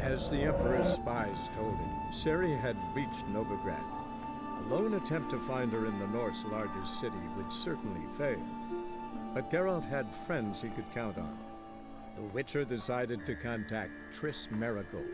As the Emperor's spies told him, Ciri had reached Novigrad. A lone attempt to find her in the North's largest city would certainly fail. But Geralt had friends he could count on. The Witcher decided to contact Triss Merigold.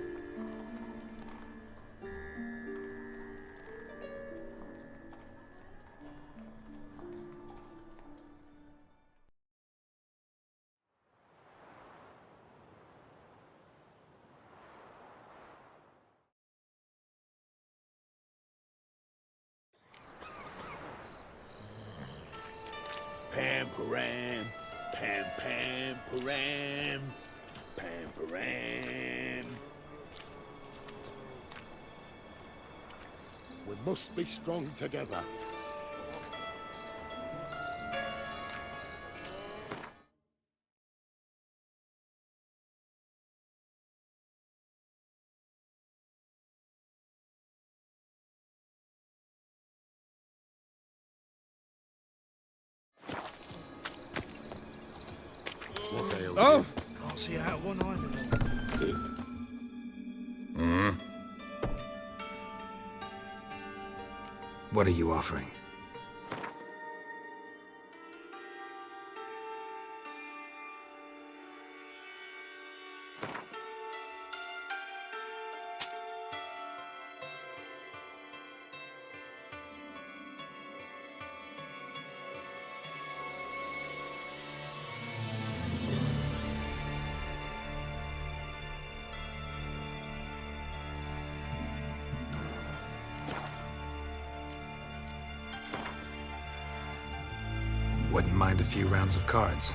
Pam param, pam pam param, pam param. We must be strong together. What ails you? Can't see out of one eye anymore. What are you offering? Wouldn't mind a few rounds of cards.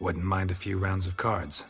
Wouldn't mind a few rounds of cards.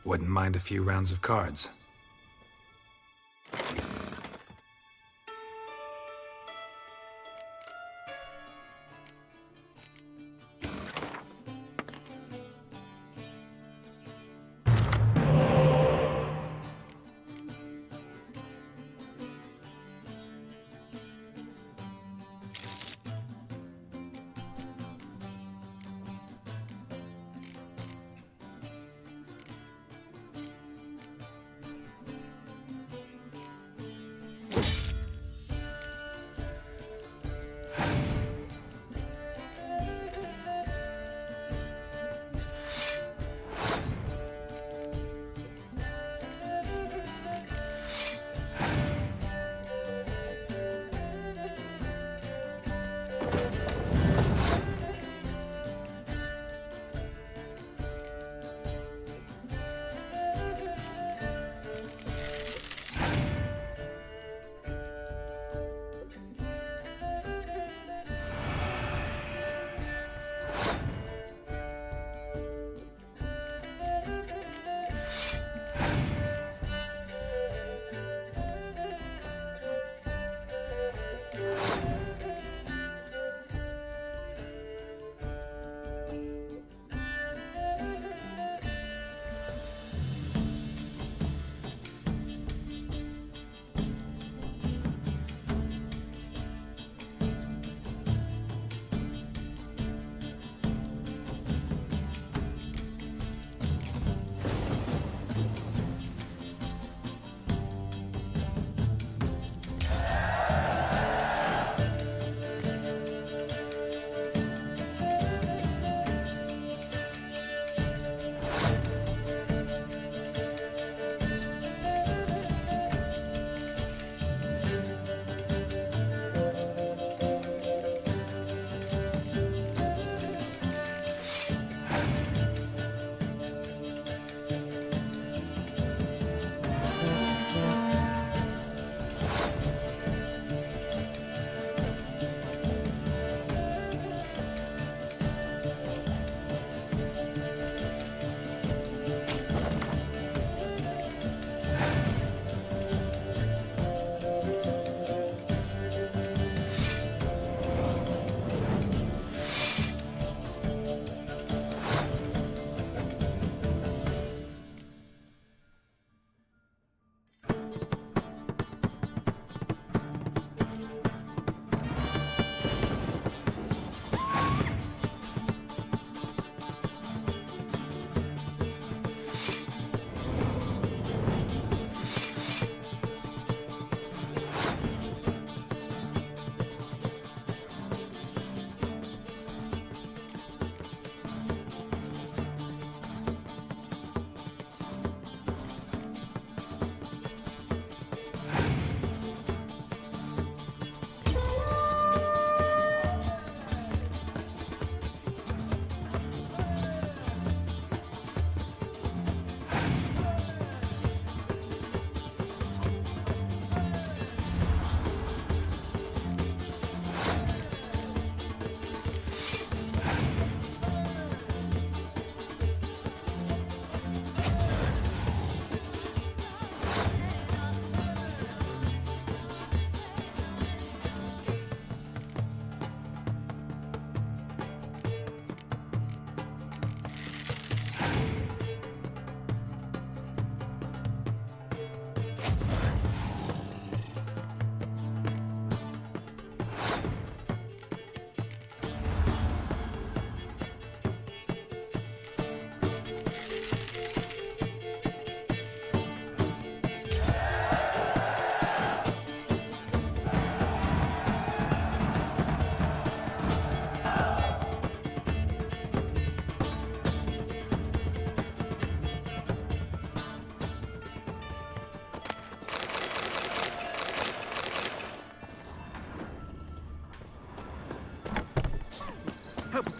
Wouldn't mind a few rounds of cards.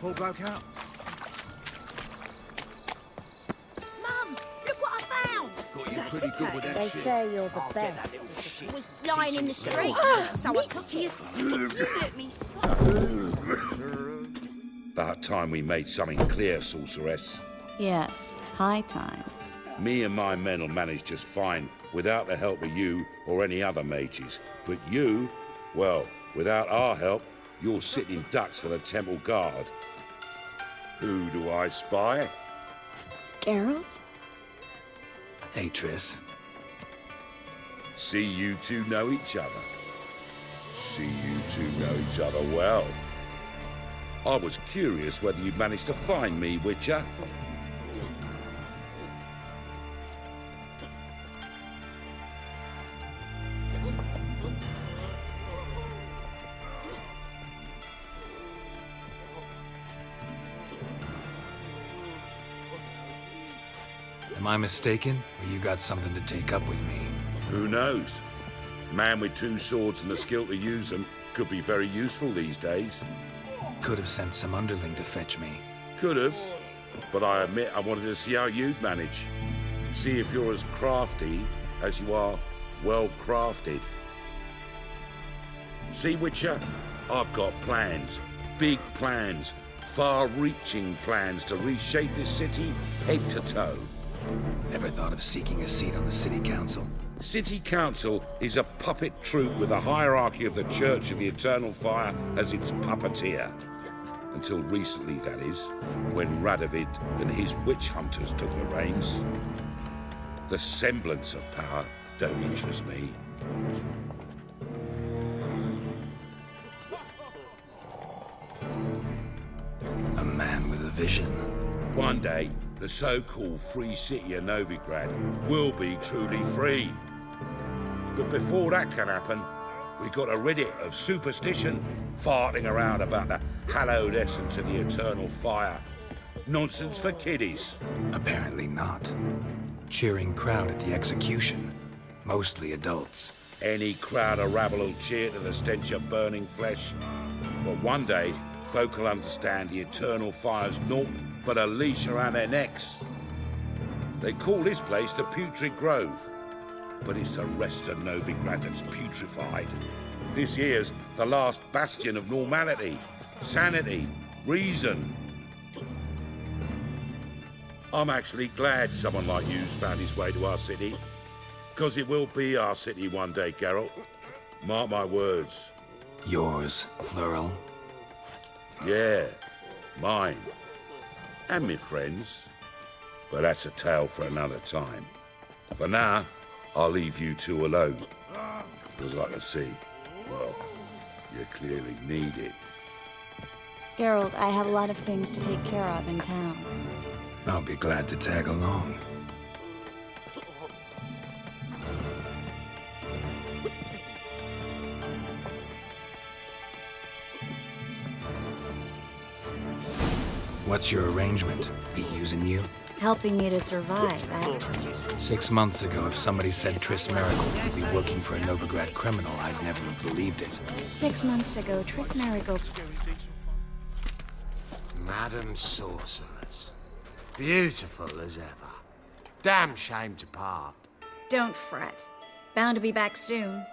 Poor bloke out. Mum, look what I found! Got you pretty good with that They shit. say you're the best. It was lying in the street, so I took it. You let me... About time we made something clear, sorceress. Yes, high time. Me and my men will manage just fine without the help of you or any other mages. But you, well, without our help, you're sitting ducks for the temple guard. Who do I spy? Geralt? Hey, Triss. See you two know each other. See you two know each other well. I was curious whether you'd managed to find me, Witcher. Am I mistaken, or you got something to take up with me? Who knows? Man with two swords and the skill to use them could be very useful these days. Could have sent some underling to fetch me. Could have, but I admit I wanted to see how you'd manage. See if you're as crafty as you are well crafted. See, Witcher, I've got plans, big plans, far-reaching plans to reshape this city head to toe. Ever thought of seeking a seat on the city council? City Council is a puppet troupe with the hierarchy of the Church of the Eternal Fire as its puppeteer. Until recently, that is, when Radovid and his witch hunters took the reins. The semblance of power don't interest me. A man with a vision. One day, the so-called free city of Novigrad will be truly free. But before that can happen, we got to rid it of superstition, farting around about the hallowed essence of the eternal fire. Nonsense for kiddies. Apparently not. Cheering crowd at the execution. Mostly adults. Any crowd of rabble will cheer to the stench of burning flesh. But one day, folk will understand the eternal fire's naught but a leash around their necks. They call this place the Putrid Grove, but it's the rest of Novigrad that's putrefied. This here's the last bastion of normality, sanity, reason. I'm actually glad someone like you's found his way to our city, because it will be our city one day, Geralt. Mark my words. Yours, plural. Yeah, mine. And me friends. But that's a tale for another time. For now, I'll leave you two alone. Because I can see, well, you clearly need it. Geralt, I have a lot of things to take care of in town. I'll be glad to tag along. What's your arrangement? He using you? Helping me to survive, actually. 6 months ago, if somebody said Triss Merigold would be working for a Novigrad criminal, I'd never have believed it. 6 months ago, Triss Merigold... Madam Sorceress. Beautiful as ever. Damn shame to part. Don't fret. Bound to be back soon.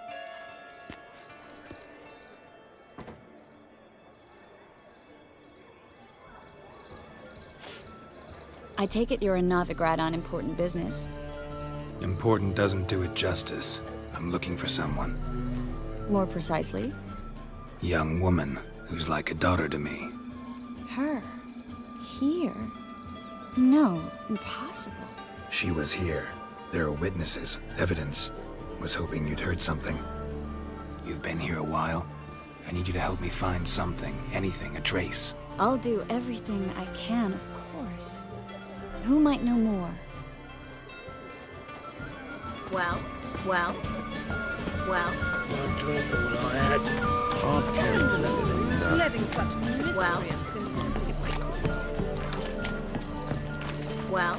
I take it you're in Novigrad on important business. Important doesn't do it justice. I'm looking for someone. More precisely? Young woman who's like a daughter to me. Her? Here? No, impossible. She was here. There are witnesses, evidence. Was hoping you'd heard something. You've been here a while. I need you to help me find something, anything, a trace. I'll do everything I can, of course. Who might know more? Well. One drink, all I had. Half terrible. Letting such miscreants into the city. Well.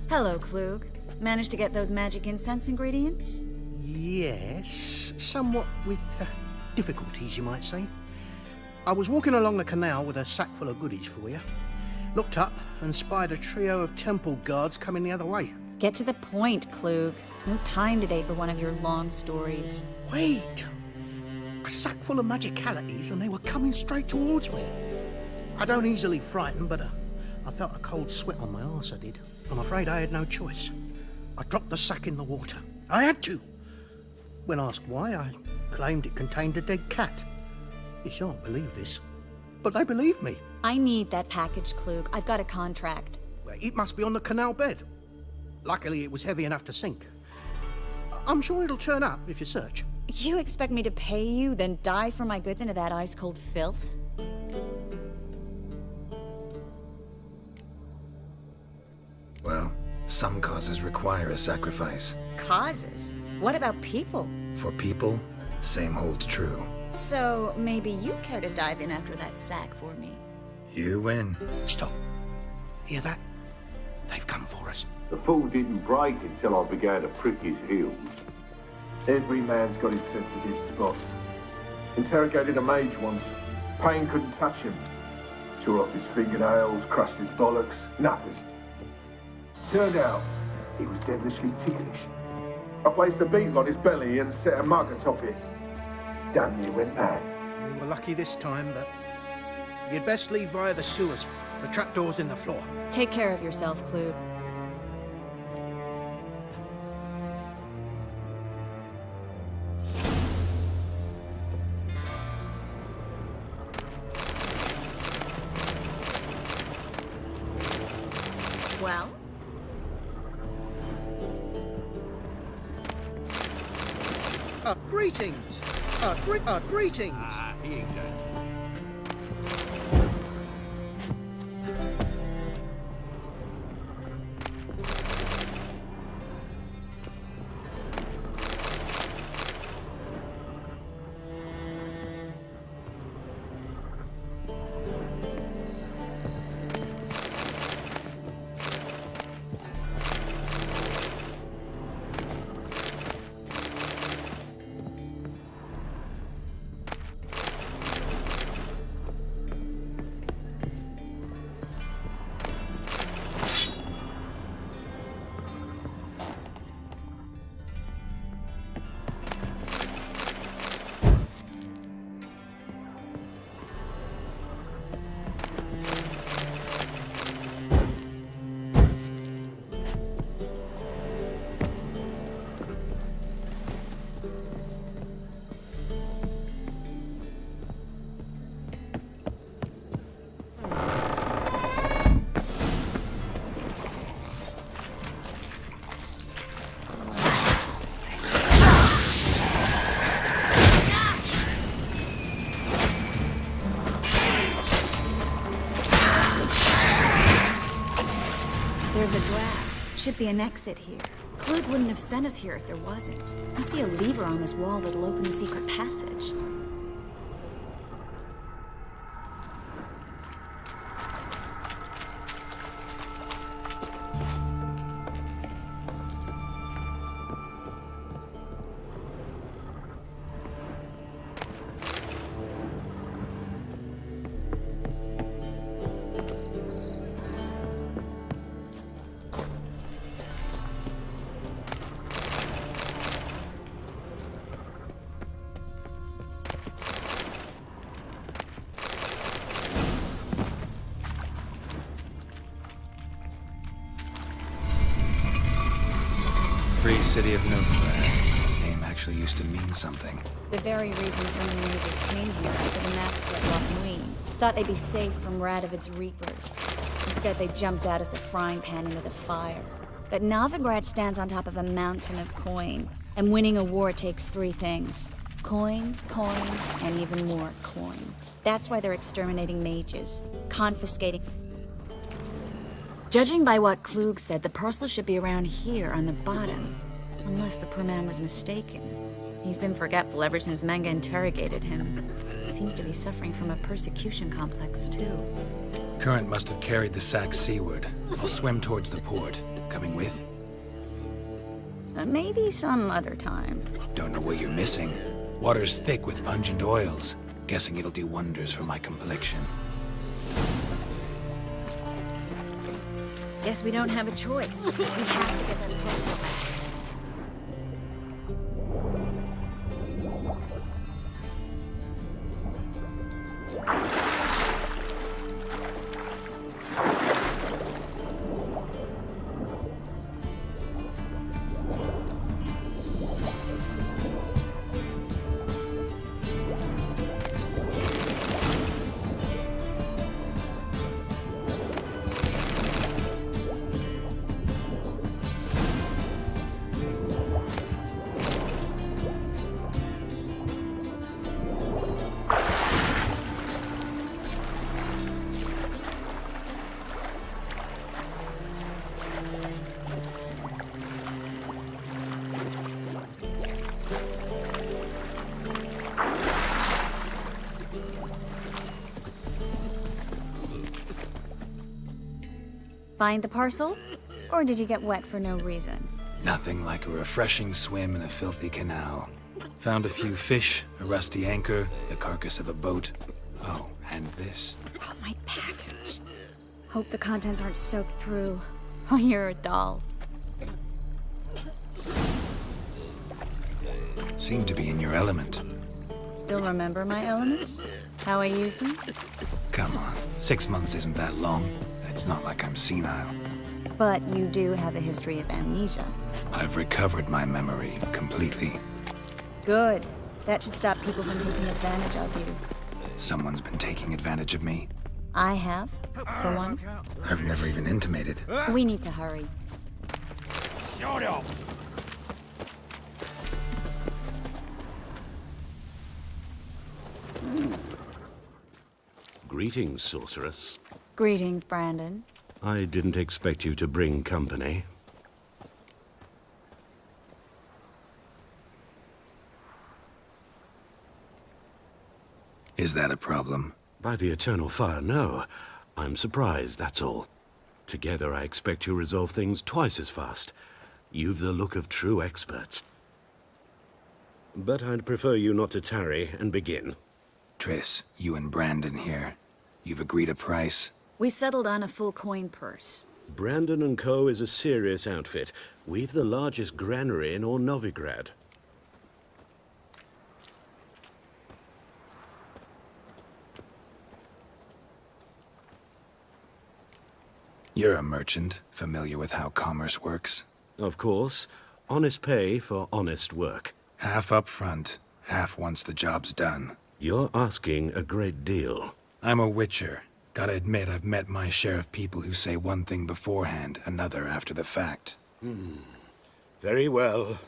Hello, Klug. Managed to get those magic incense ingredients? Yes, somewhat with difficulties, you might say. I was walking along the canal with a sack full of goodies for you. Looked up and spied a trio of temple guards coming the other way. Get to the point, Klug. No time today for one of your long stories. Wait! A sack full of magicalities and they were coming straight towards me. I don't easily frighten, but I felt a cold sweat on my arse, I did. I'm afraid I had no choice. I dropped the sack in the water. I had to. When asked why, I claimed it contained a dead cat. You shan't believe this, but they believed me. I need that package, Klug. I've got a contract. It must be on the canal bed. Luckily, it was heavy enough to sink. I'm sure it'll turn up if you search. You expect me to pay you, then dive for my goods into that ice-cold filth? Well, some causes require a sacrifice. Causes? What about people? For people, same holds true. So, maybe you care to dive in after that sack for me? You win. Stop. Hear that? They've come for us. The fall didn't break until I began to prick his heels. Every man's got his sensitive spots. Interrogated a mage once. Pain couldn't touch him. Tore off his fingernails, crushed his bollocks, nothing. Turned out, he was devilishly ticklish. I placed a beetle on his belly and set a mug atop it. Damn near went mad. We were lucky this time, but you'd best leave via the sewers. The trapdoor's in the floor. Take care of yourself, Klug. Well? Greetings! Greetings! He ain't that. There's a drag. Should be an exit here. Klug wouldn't have sent us here if there wasn't. Must be a lever on this wall that'll open the secret passage. Free city of Novigrad. Name actually used to mean something. The very reason so many mages came here after the massacre at Loch Muin. Thought they'd be safe from Radovid's reapers. Instead, they jumped out of the frying pan into the fire. But Novigrad stands on top of a mountain of coin. And winning a war takes three things. Coin, coin, and even more coin. That's why they're exterminating mages. Confiscating... Judging by what Klug said, the parcel should be around here on the bottom. Unless the poor man was mistaken. He's been forgetful ever since Manga interrogated him. Seems to be suffering from a persecution complex, too. Current must have carried the sack seaward. I'll swim towards the port. Coming with? Maybe some other time. Don't know what you're missing. Water's thick with pungent oils. Guessing it'll do wonders for my complexion. Guess we don't have a choice. We have to get that parcel back. Find the parcel? Or did you get wet for no reason? Nothing like a refreshing swim in a filthy canal. Found a few fish, a rusty anchor, the carcass of a boat. Oh, and this. Oh, my package. Hope the contents aren't soaked through. Oh, you're a doll. Seem to be in your element. Still remember my elements? How I use them? Come on, 6 months isn't that long, and it's not like I'm senile. But you do have a history of amnesia. I've recovered my memory completely. Good. That should stop people from taking advantage of you. Someone's been taking advantage of me. I have, for one. I've never even intimated. We need to hurry. Shut off! Greetings, sorceress. Greetings, Brandon. I didn't expect you to bring company. Is that a problem? By the Eternal Fire, no. I'm surprised, that's all. Together, I expect you resolve things twice as fast. You've the look of true experts. But I'd prefer you not to tarry and begin. Triss, you and Brandon here. You've agreed a price? We settled on a full coin purse. Brandon & Co. is a serious outfit. We've the largest granary in all Novigrad. You're a merchant, familiar with how commerce works? Of course. Honest pay for honest work. Half up front, half once the job's done. You're asking a great deal. I'm a witcher. Gotta admit, I've met my share of people who say one thing beforehand, another after the fact. Very well.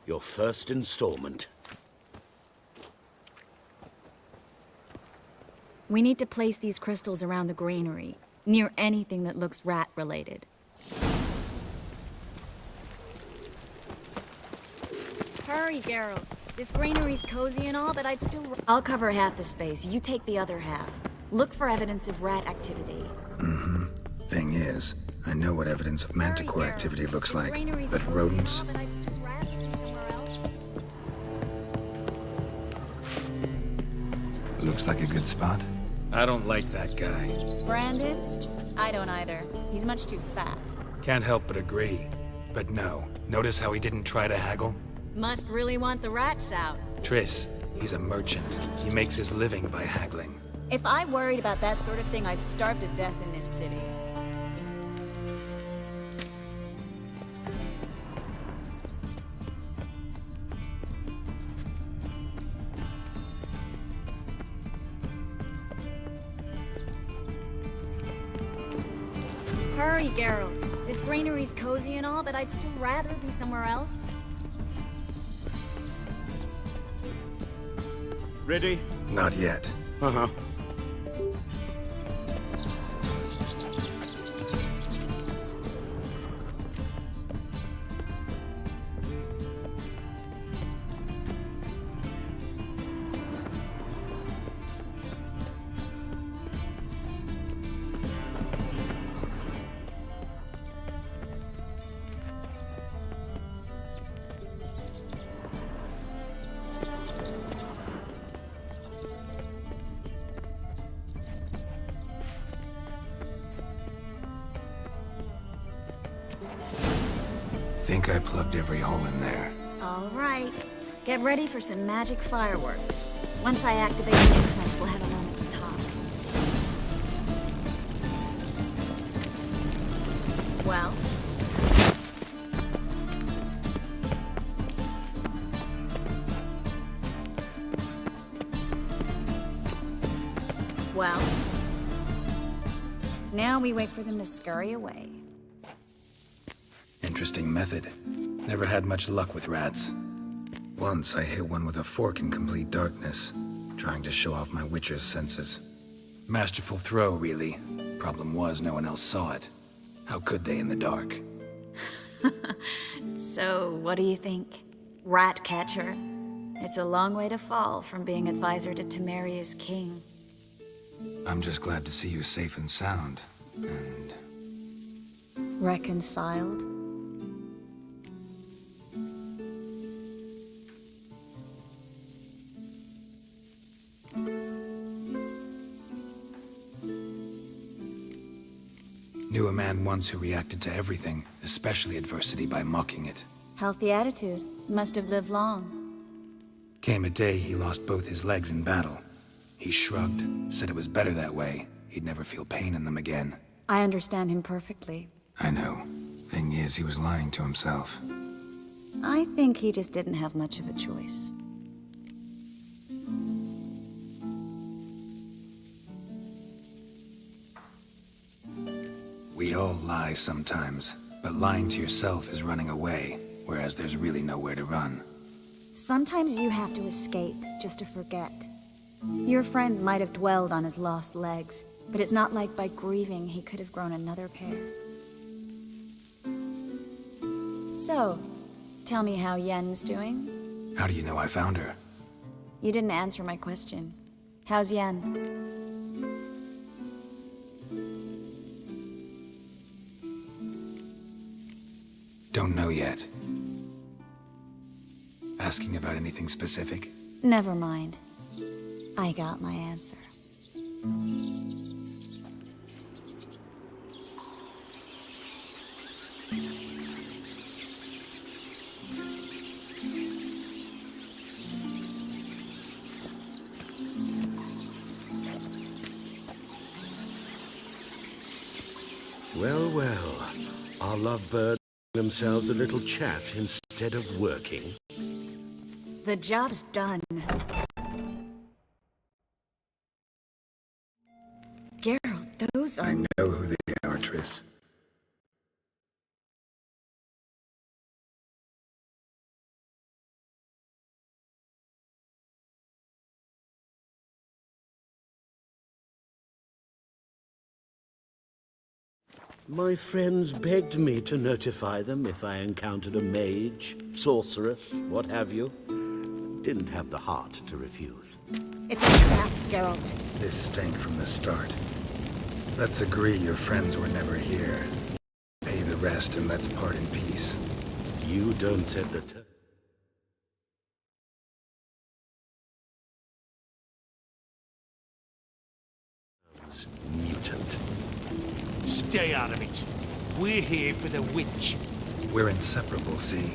Your first installment. We need to place these crystals around the granary, near anything that looks rat-related. Hurry, Geralt. This granary's cozy and all, but I'd still... I'll cover half the space, you take the other half. Look for evidence of rat activity. Thing is, I know what evidence of manticore activity looks like, but rodents... Looks like a good spot. I don't like that guy. Brandon? I don't either. He's much too fat. Can't help but agree. But no, notice how he didn't try to haggle? Must really want the rats out. Triss, he's a merchant. He makes his living by haggling. If I worried about that sort of thing, I'd starve to death in this city. Hurry, Geralt. This granary's cozy and all, but I'd still rather be somewhere else. Ready? Not yet. Uh-huh. Think I plugged every hole in there. All right. Get ready for some magic fireworks. Once I activate the incense, we'll have a moment to talk. Well? Well? Now we wait for them to scurry away. Interesting method. Never had much luck with rats. Once I hit one with a fork in complete darkness, trying to show off my witcher's senses. Masterful throw, really. Problem was, no one else saw it. How could they in the dark? So, what do you think? Rat catcher? It's a long way to fall from being advisor to Temeria's king. I'm just glad to see you safe and sound, and... Reconciled? Knew a man once who reacted to everything, especially adversity, by mocking it. Healthy attitude. Must have lived long. Came a day he lost both his legs in battle. He shrugged, said it was better that way. He'd never feel pain in them again. I understand him perfectly. I know. Thing is, he was lying to himself. I think he just didn't have much of a choice. We all lie sometimes, but lying to yourself is running away, whereas there's really nowhere to run. Sometimes you have to escape just to forget. Your friend might have dwelled on his lost legs, but it's not like by grieving he could have grown another pair. So, tell me how Yen's doing? How do you know I found her? You didn't answer my question. How's Yen? Don't know yet. Asking about anything specific? Never mind. I got my answer. Well, well. Our lovebirds themselves a little chat instead of working. The job's done. Geralt, those are... I know who they are, Triss. My friends begged me to notify them if I encountered a mage, sorceress, what have you. Didn't have the heart to refuse. It's a trap, Geralt. This stank from the start. Let's agree your friends were never here. Pay the rest and let's part in peace. You don't set the mutant. Stay out of it. We're here for the witch. We're inseparable, see?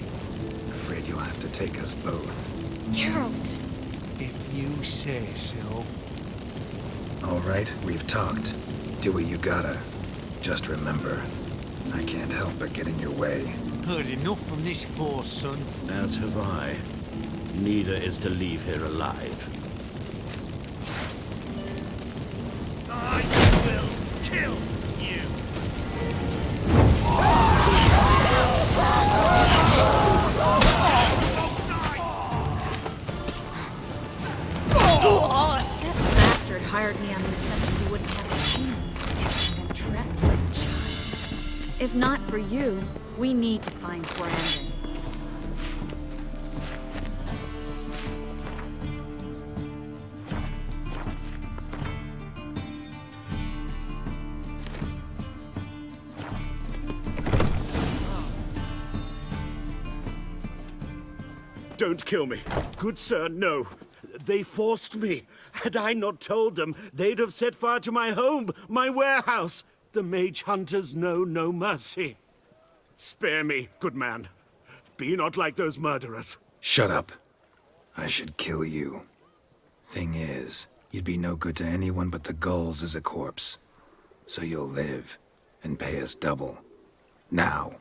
Afraid you'll have to take us both. Geralt! If you say so. All right, we've talked. Do what you gotta. Just remember, I can't help but get in your way. Heard enough from this poor son. As have I. Neither is to leave here alive. I will kill you. That bastard hired me on the assumption he wouldn't have a team, protection and trap. If not for you, we need to find Brandon. Don't kill me. Good sir, no. They forced me. Had I not told them, they'd have set fire to my home, my warehouse. The mage hunters know no mercy. Spare me, good man. Be not like those murderers. Shut up. I should kill you. Thing is, you'd be no good to anyone but the gulls as a corpse. So you'll live and pay us double. Now.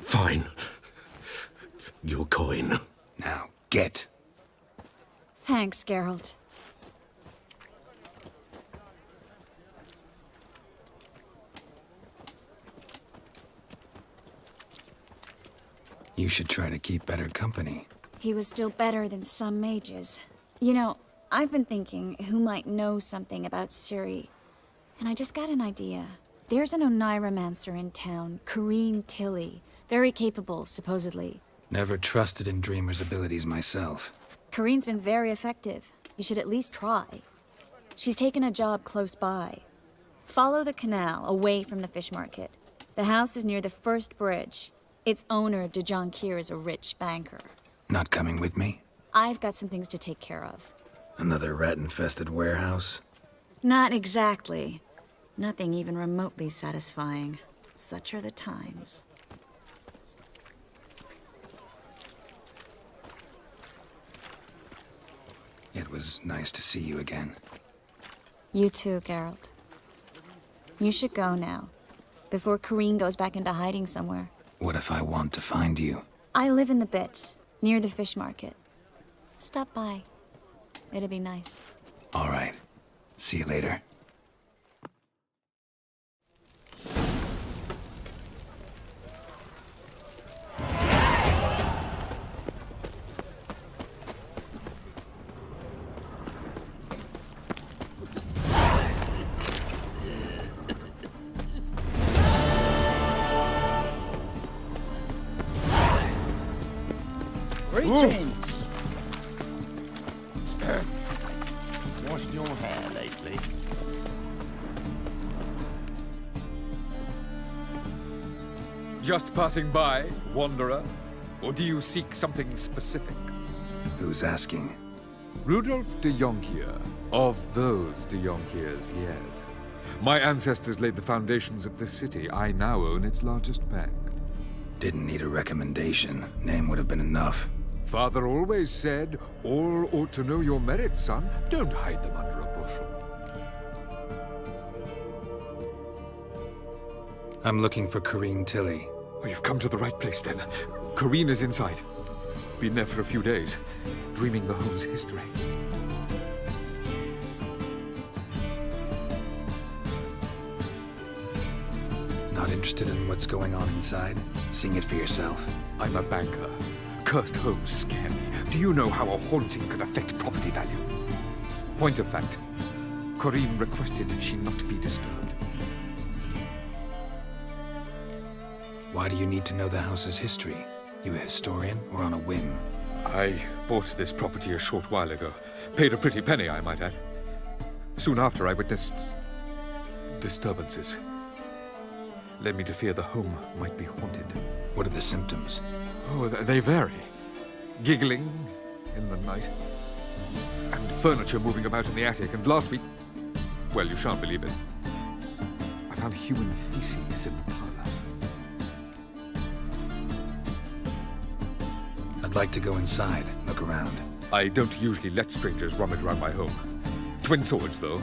Fine. Your coin. Now, get. Thanks, Geralt. You should try to keep better company. He was still better than some mages. You know, I've been thinking who might know something about Ciri. And I just got an idea. There's an Oneiromancer in town, Corrine Tilly. Very capable, supposedly. Never trusted in Dreamer's abilities myself. Corrine's been very effective. You should at least try. She's taken a job close by. Follow the canal, away from the fish market. The house is near the first bridge. Its owner, de Jonquier, is a rich banker. Not coming with me? I've got some things to take care of. Another rat-infested warehouse? Not exactly. Nothing even remotely satisfying. Such are the times. It was nice to see you again. You too, Geralt. You should go now, before Corrine goes back into hiding somewhere. What if I want to find you? I live in the Bits, near the fish market. Stop by. It'd be nice. All right. See you later. Greetings! Washed your hair lately? Just passing by, wanderer? Or do you seek something specific? Who's asking? Rudolf de Jonquier. Of those de Jonquiers, yes. My ancestors laid the foundations of this city. I now own its largest bank. Didn't need a recommendation. Name would have been enough. Father always said, all ought to know your merits, son. Don't hide them under a bushel. I'm looking for Corrine Tilly. Oh, you've come to the right place, then. Corrine is inside. Been there for a few days, dreaming the home's history. Not interested in what's going on inside? Seeing it for yourself? I'm a banker. Cursed homes scare me. Do you know how a haunting can affect property value? Point of fact, Corrine requested she not be disturbed. Why do you need to know the house's history? You a historian or on a whim? I bought this property a short while ago. Paid a pretty penny, I might add. Soon after, I witnessed disturbances. Led me to fear the home might be haunted. What are the symptoms? Oh, they vary. Giggling in the night. And furniture moving about in the attic. And last week... well, you shan't believe it. I found human feces in the parlor. I'd like to go inside, look around. I don't usually let strangers rummage around my home. Twin swords, though.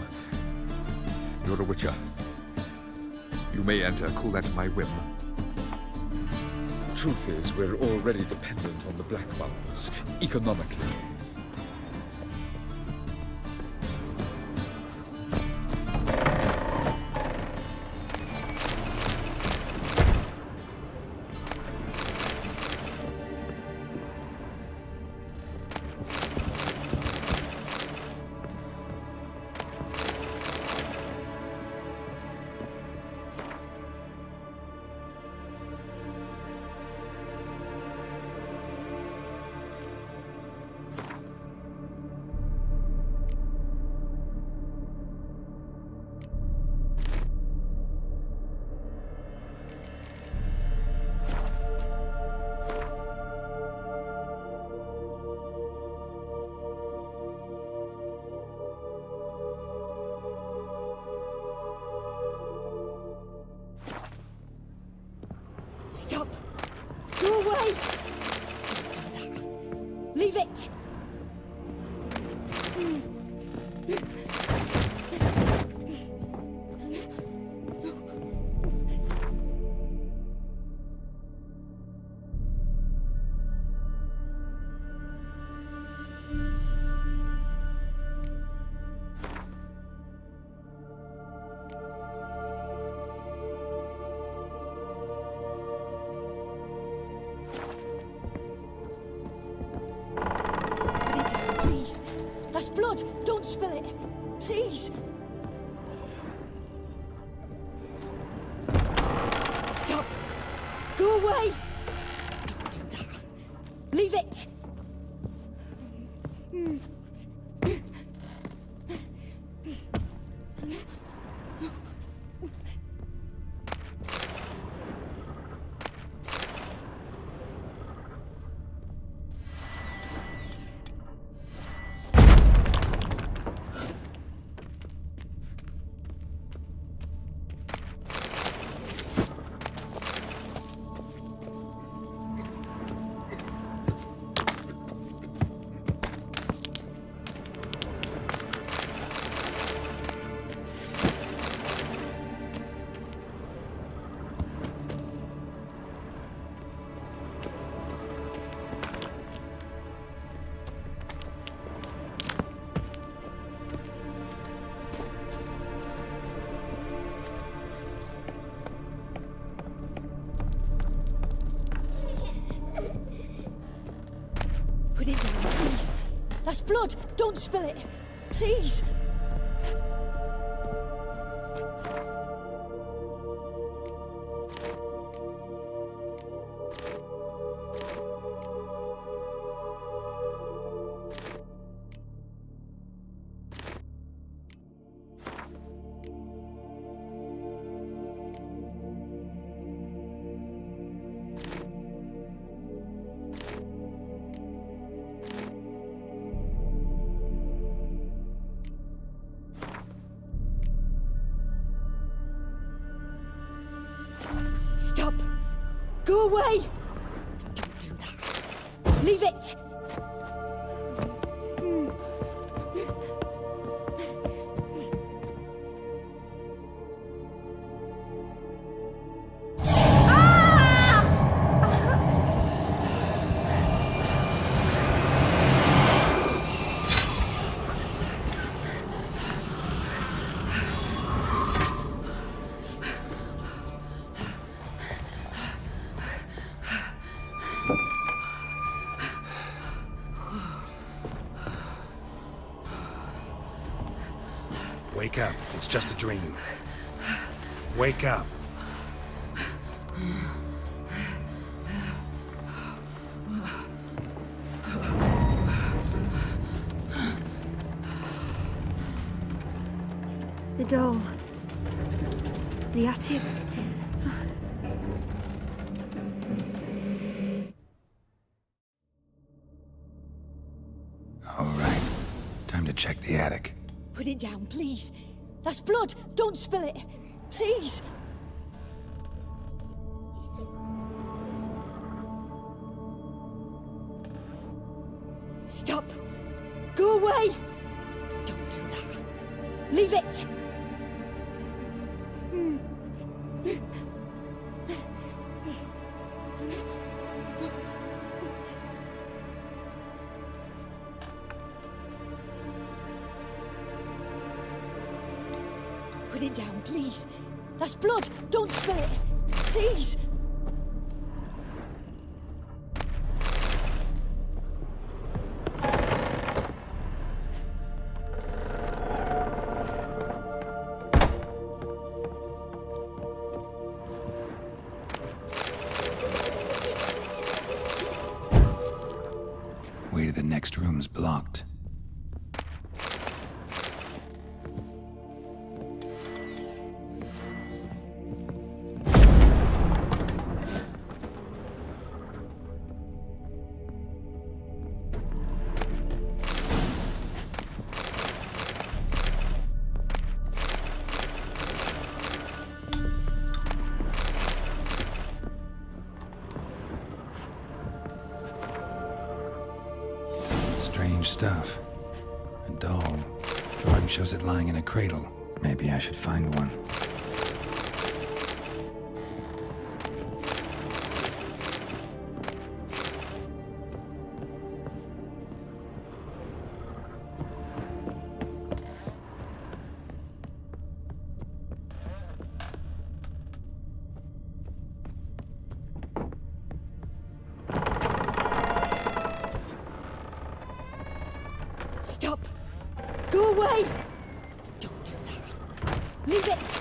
You're a witcher. You may enter, call that my whim. Truth is, we're already dependent on the Black Ones, economically. it! Put it down, please. That's blood. Don't spill it. Please. Stop. Go away. Don't do that. Leave it. Put it down, please. That's blood. Don't spill it. Please. Stop. Go away. Don't do that. Leave it. Wake up. It's just a dream. Wake up. The doll. The attic. All right. Time to check the attic. Put it down, please. That's blood. Don't spill it. Please. Stop. Go away. Don't do that. Leave it. Put it down, please. That's blood. Don't spill it. Please. Way to the next room's blocked. strange stuff. A doll. Drawing shows it lying in a cradle. Maybe I should find one. Stop! Go away! Don't do that. Leave it!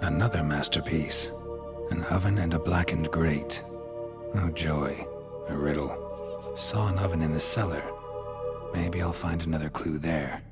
Another masterpiece. An oven and a blackened grate. Oh joy. A riddle. Saw an oven in the cellar. Maybe I'll find another clue there.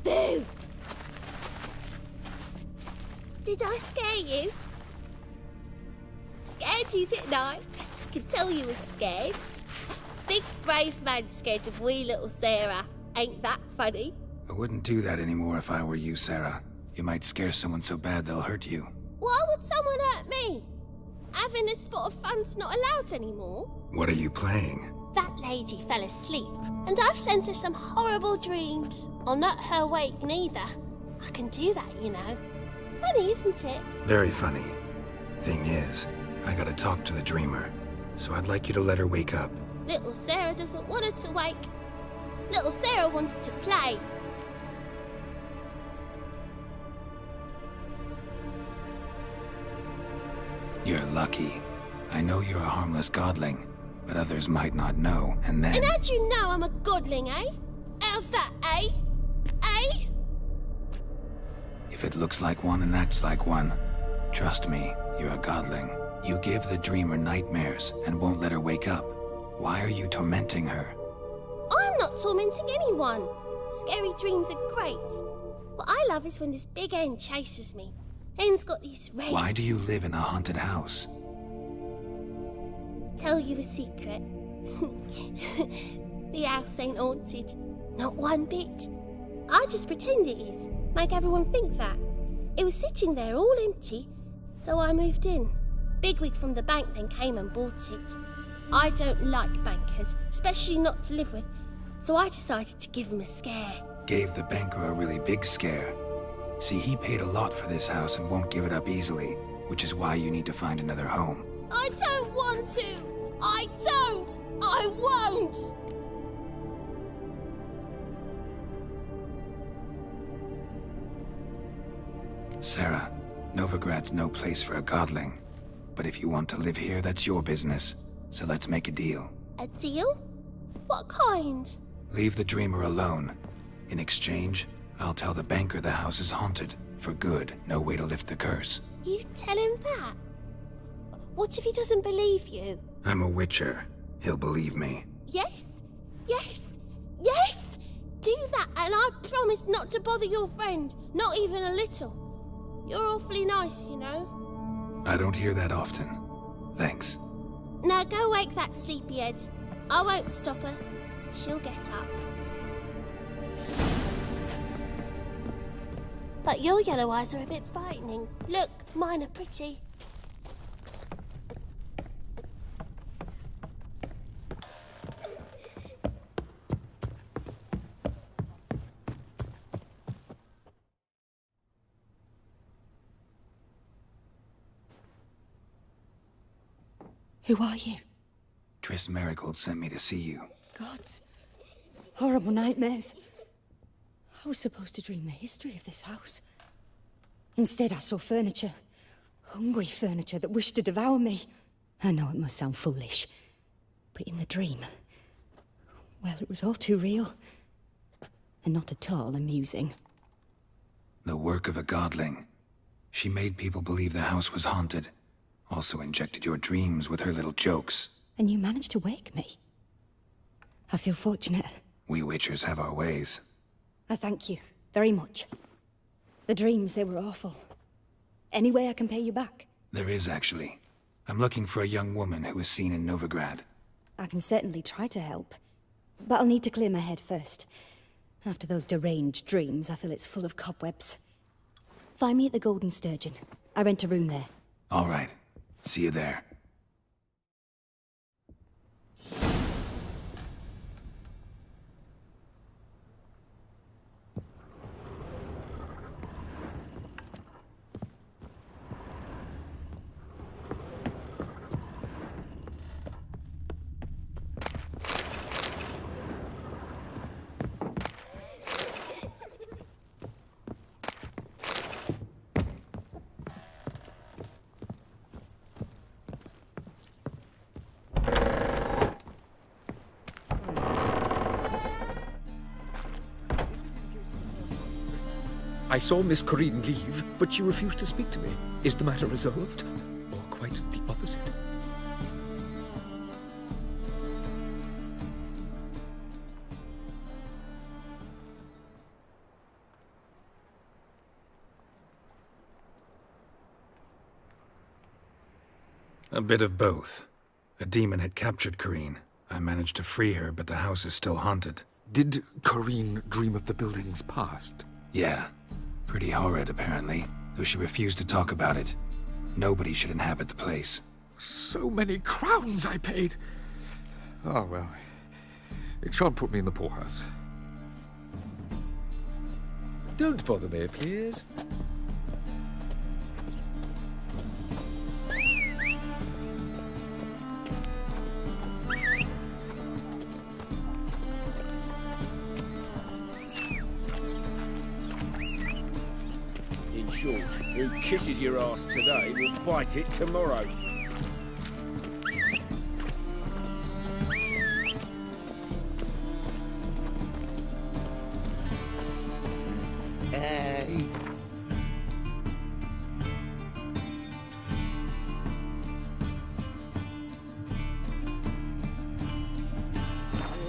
Boo! Did I scare you? Scared you, didn't I? I can tell you was scared. Big brave man scared of wee little Sarah. Ain't that funny? I wouldn't do that anymore if I were you, Sarah. You might scare someone so bad they'll hurt you. Why would someone hurt me? Having a spot of fun's not allowed anymore. What are you playing? That lady fell asleep, and I've sent her some horrible dreams. I'll not her awake neither. I can do that, you know. Funny, isn't it? Very funny. Thing is, I gotta talk to the dreamer, so I'd like you to let her wake up. Little Sarah doesn't want her to wake. Little Sarah wants to play. You're lucky. I know you're a harmless godling, but others might not know, and then... And how'd you know I'm a godling, eh? How's that, eh? Eh? If it looks like one and acts like one, trust me, you're a godling. You give the dreamer nightmares and won't let her wake up. Why are you tormenting her? I'm not tormenting anyone. Scary dreams are great. What I love is when this big hen chases me. Hen's got these red... Why do you live in a haunted house? Tell you a secret. The house ain't haunted. Not one bit. I just pretend it is. Make everyone think that. It was sitting there all empty, so I moved in. Bigwig from the bank then came and bought it. I don't like bankers, especially not to live with, so I decided to give him a scare. Gave the banker a really big scare. See, he paid a lot for this house and won't give it up easily, which is why you need to find another home. I don't want to! I don't! I won't! Sarah, Novigrad's no place for a godling. But if you want to live here, that's your business. So let's make a deal. A deal? What kind? Leave the dreamer alone. In exchange, I'll tell the banker the house is haunted. For good, no way to lift the curse. You tell him that? What if he doesn't believe you? I'm a witcher. He'll believe me. Yes? Yes? Yes! Do that, And I promise not to bother your friend, not even a little. You're awfully nice, you know. I don't hear that often. Thanks. Now go wake that sleepyhead. I won't stop her. She'll get up. But your yellow eyes are a bit frightening. Look, mine are pretty. Who are you? Triss Merigold sent me to see you. Gods. Horrible nightmares. I was supposed to dream the history of this house. Instead, I saw furniture. Hungry furniture that wished to devour me. I know it must sound foolish, but in the dream, well, it was all too real. And not at all amusing. The work of a godling. She made people believe the house was haunted. Also injected your dreams with her little jokes. And you managed to wake me. I feel fortunate. We Witchers have our ways. I thank you very much. The dreams, they were awful. Any way I can pay you back? There is, actually. I'm looking for a young woman who was seen in Novigrad. I can certainly try to help. But I'll need to clear my head first. After those deranged dreams, I feel it's full of cobwebs. Find me at the Golden Sturgeon. I rent a room there. All right. See you there. I saw Miss Corinne leave, but she refused to speak to me. Is the matter resolved? Or quite the opposite? A bit of both. A demon had captured Corinne. I managed to free her, but the house is still haunted. Did Corinne dream of the building's past? Yeah. Pretty horrid, apparently, though she refused to talk about it. Nobody should inhabit the place. So many crowns I paid! Oh, well. It shan't put me in the poorhouse. Don't bother me, please. Short. Who kisses your ass today will bite it tomorrow. Hey.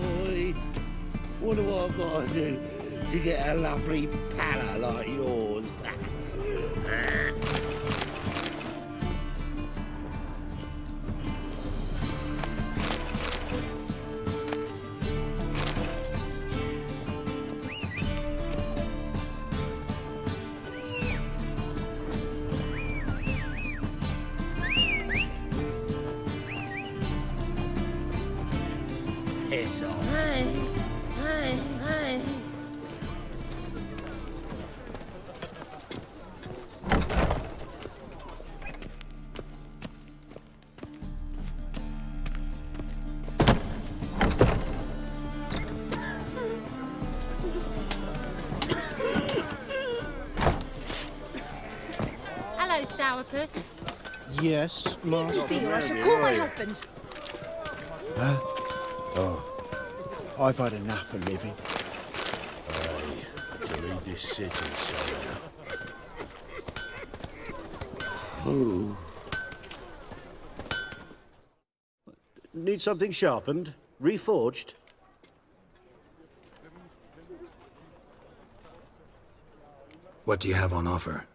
Oi. Wonder what I've got to do to get a lovely palla like yours. Piss off. Hey, hey, hey. Hello, Sourpuss. Yes, Master. Be or I shall call my husband. Huh? Oh, I've had enough of living. To leave this city somehow. Ooh. Need something sharpened? Reforged? What do you have on offer?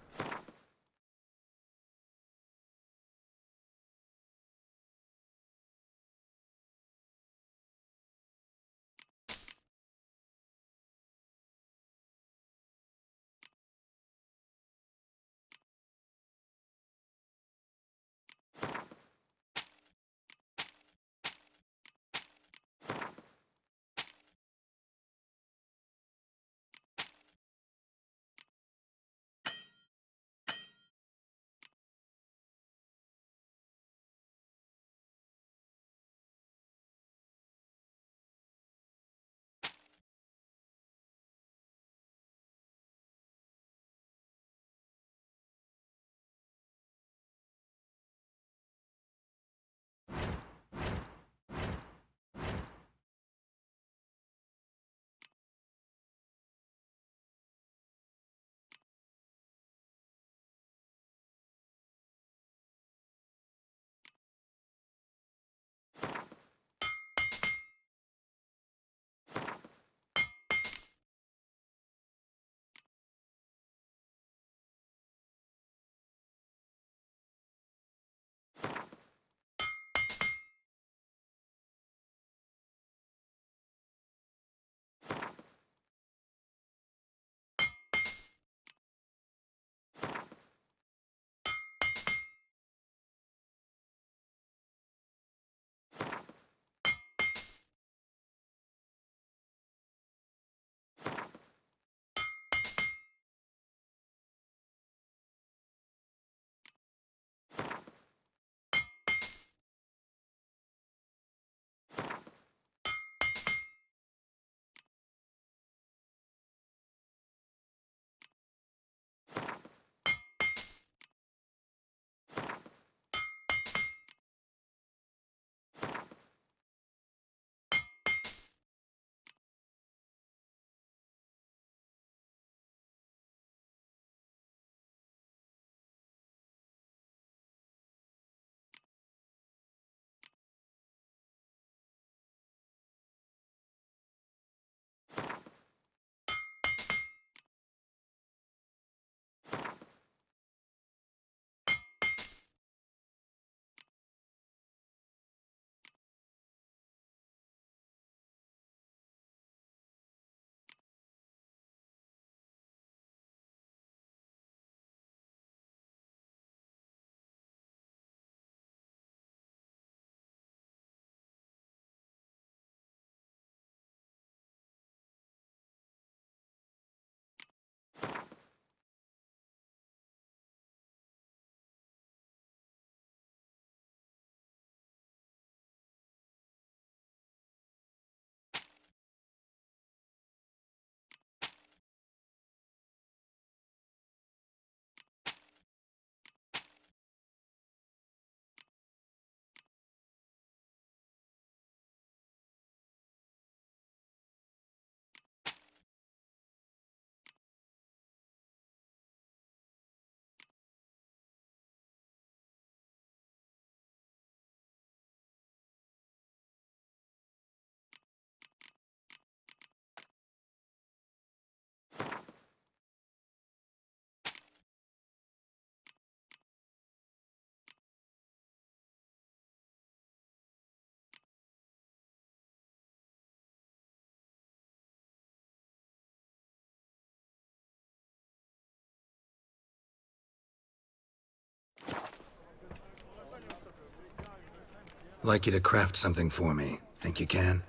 Like you to craft something for me. Think you can?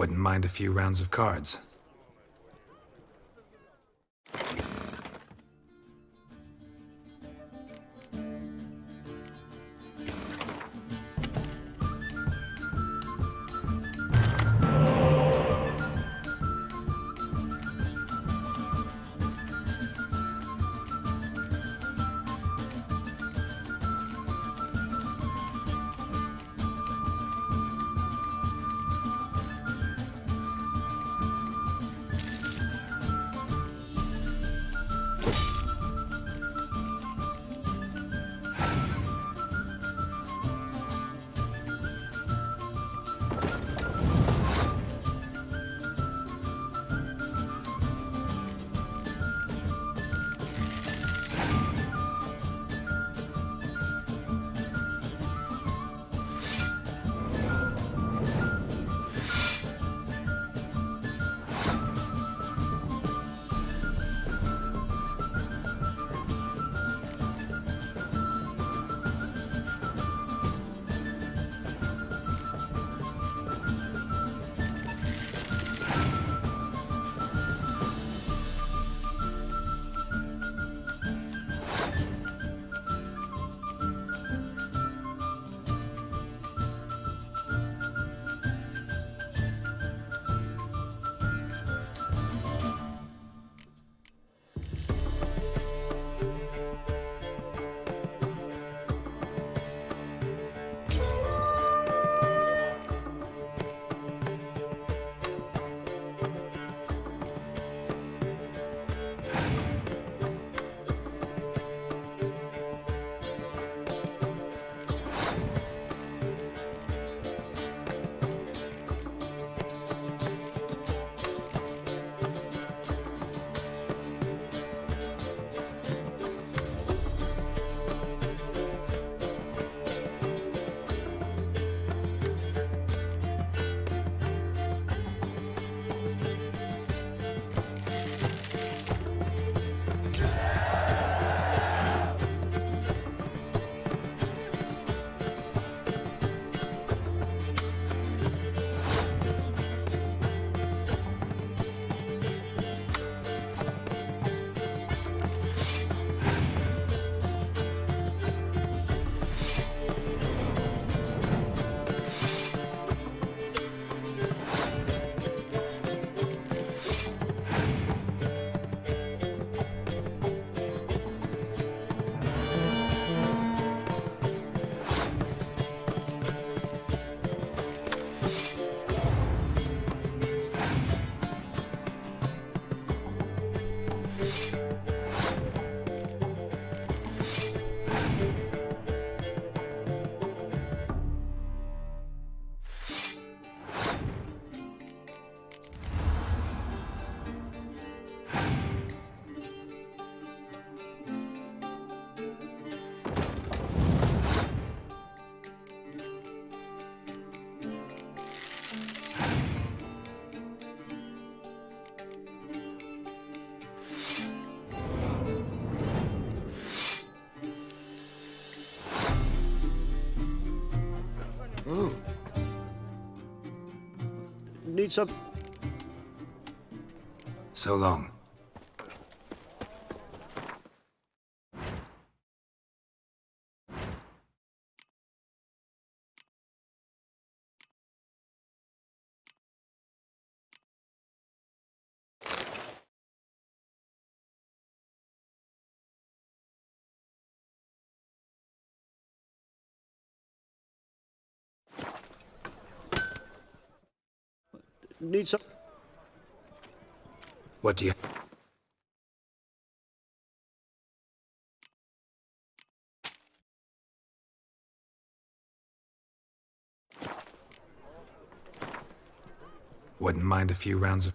Wouldn't mind a few rounds of cards. Need some... So long. Need some... What do you... Wouldn't mind a few rounds of...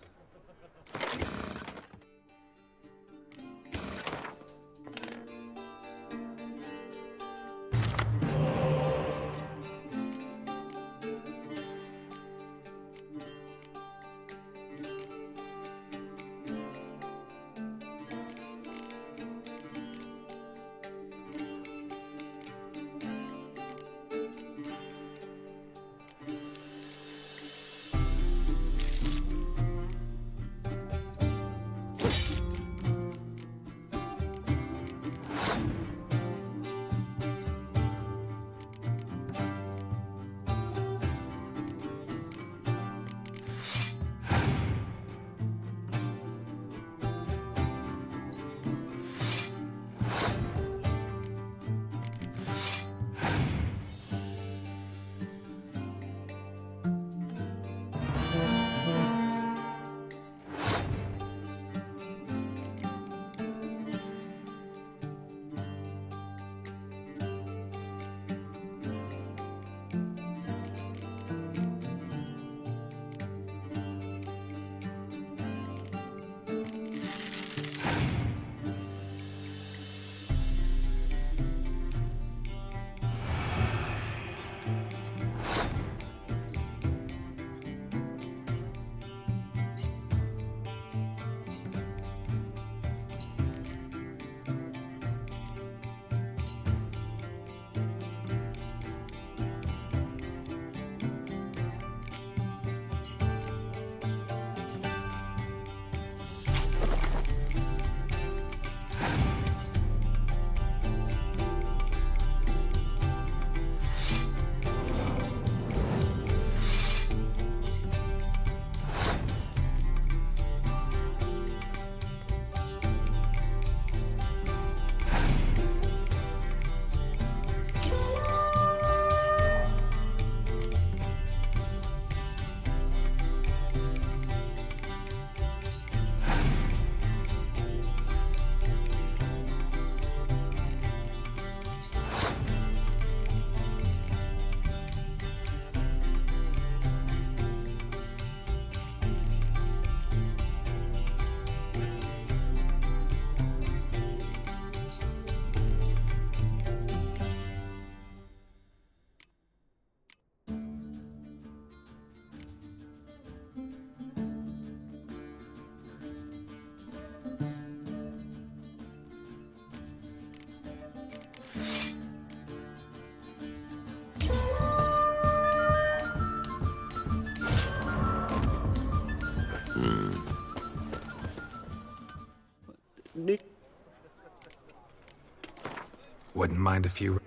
Need... Wouldn't mind a few...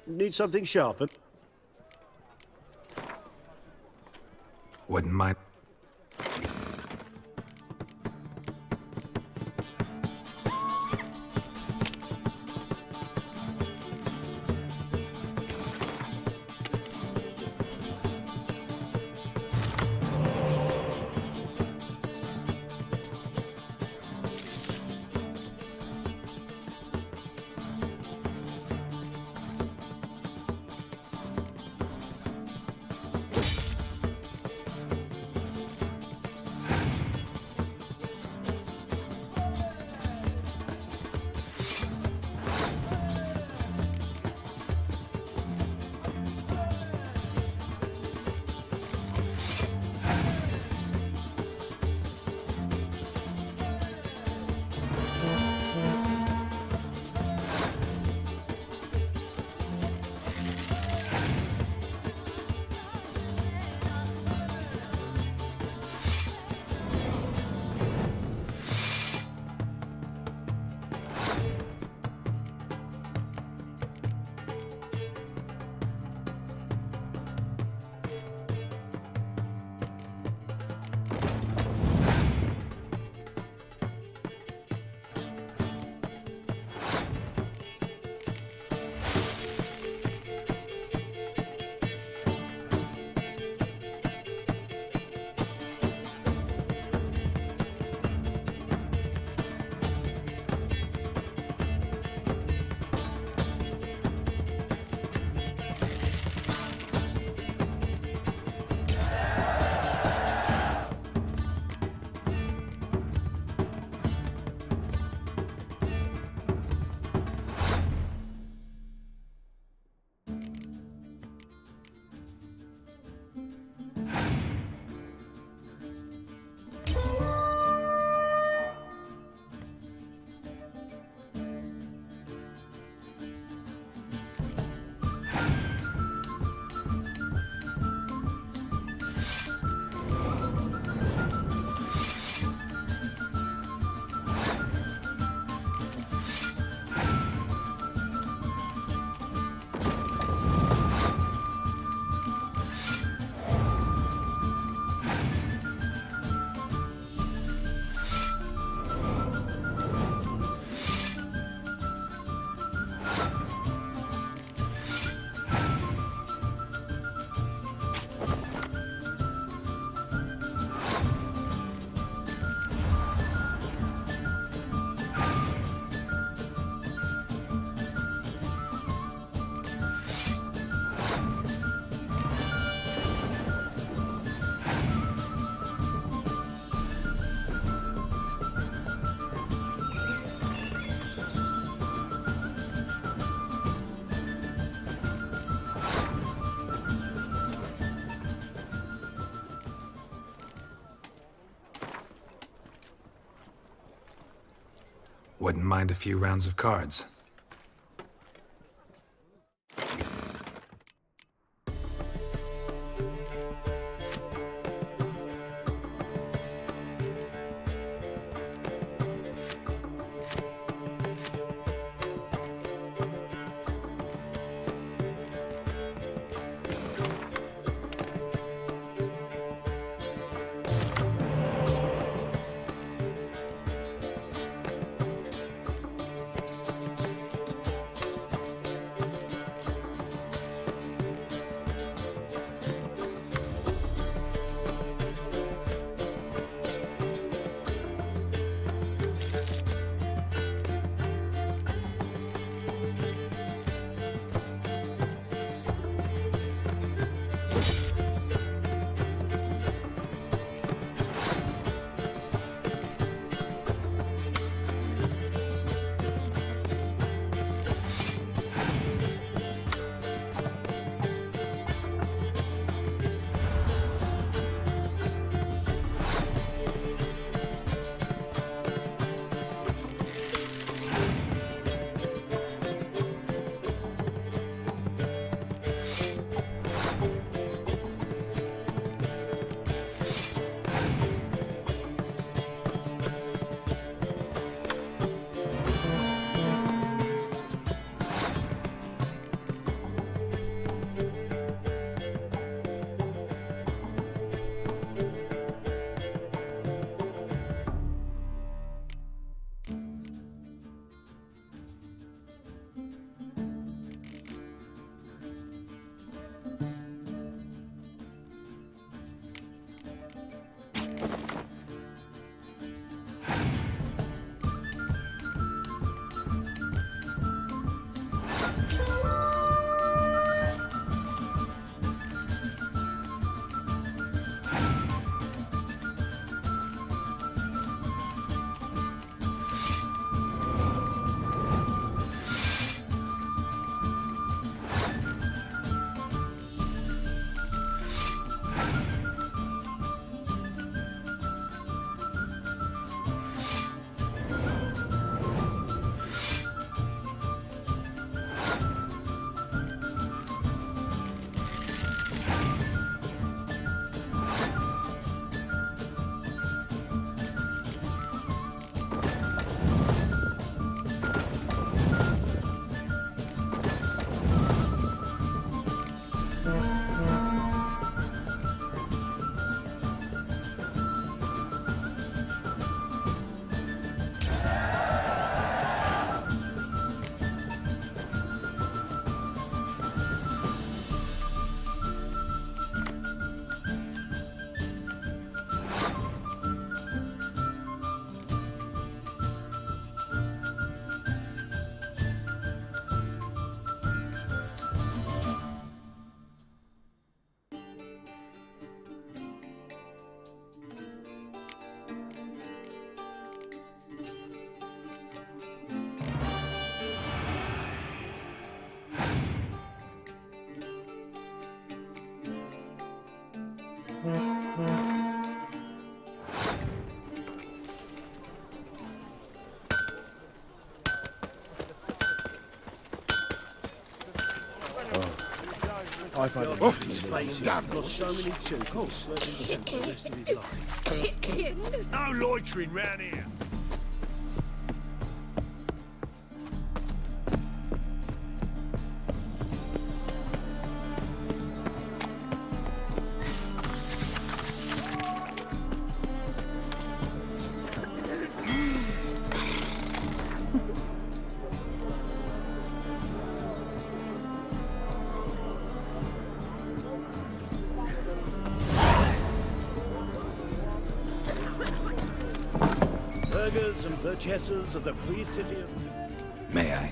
Need something sharpened? Wouldn't mind... Wouldn't mind a few rounds of cards. I've had Oh, he's playing damn. Got so many tunes. No loitering round here. Burghers and burgesses of the free city of... May I?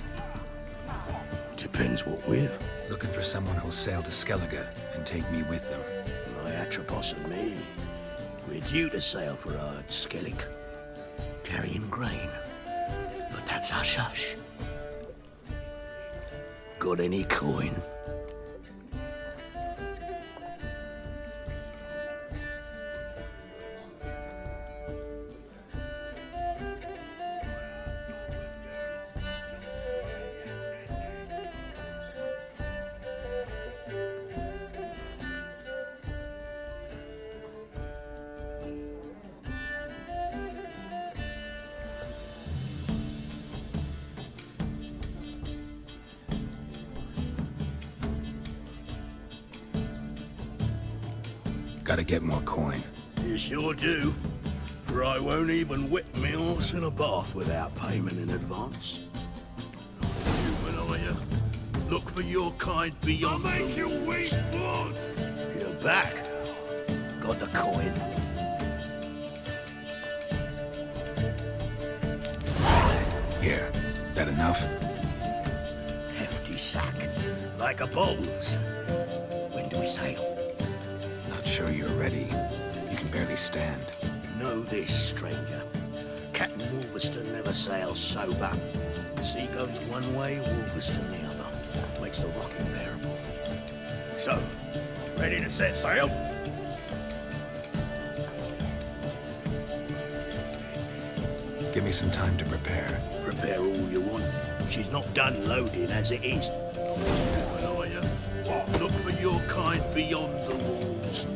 Depends what with. Looking for someone who'll sail to Skellige and take me with them. My Atropos and me. We're due to sail for Ard Skellig, carrying grain. But that's hush-hush. Got any coin? Gotta get more coin. You sure do. For I won't even whip me horse in a bath without payment in advance. Human, are you? Look for your kind beyond I'll make the you walls. weep blood. You're back. Got the coin. Here. That enough? Hefty sack. Like a bowl's. When do we sail? Not sure you're ready. You can barely stand. Know this, stranger. Captain Wolverston never sails sober. The sea goes one way, Wolverston the other. Makes the rock unbearable. So, ready to set sail? Give me some time to prepare. Prepare all you want. She's not done loading as it is. Human, are you? Look for your kind beyond the walls.